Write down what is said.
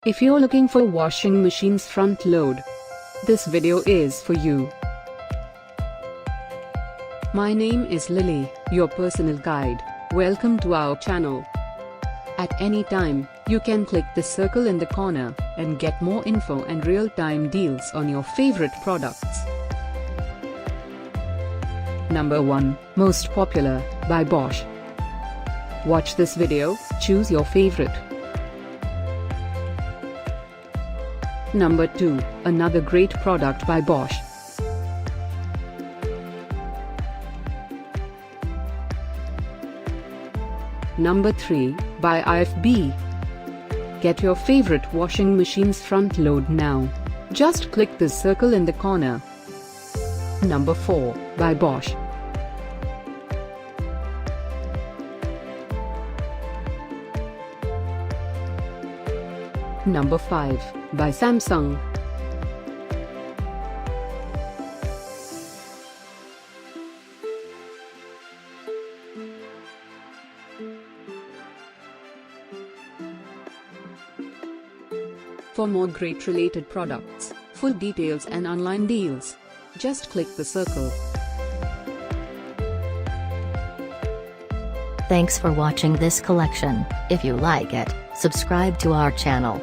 If you're looking for washing machine's front load, this video is for you. My name is Lily, your personal guide. Welcome to our channel. At any time, you can click the circle in the corner and get more info and real-time deals on your favorite products. Number 1, Most Popular, by Bosch. Watch this video, choose your favorite. Number 2, another great product by Bosch. Number 3, by IFB. Get your favorite washing machine's front load now. Just click the circle in the corner. Number 4, by Bosch. Number 5, by Samsung. For more great related products, full details and online deals, just click the circle. Thanks for watching this collection. If you like it, subscribe to our channel.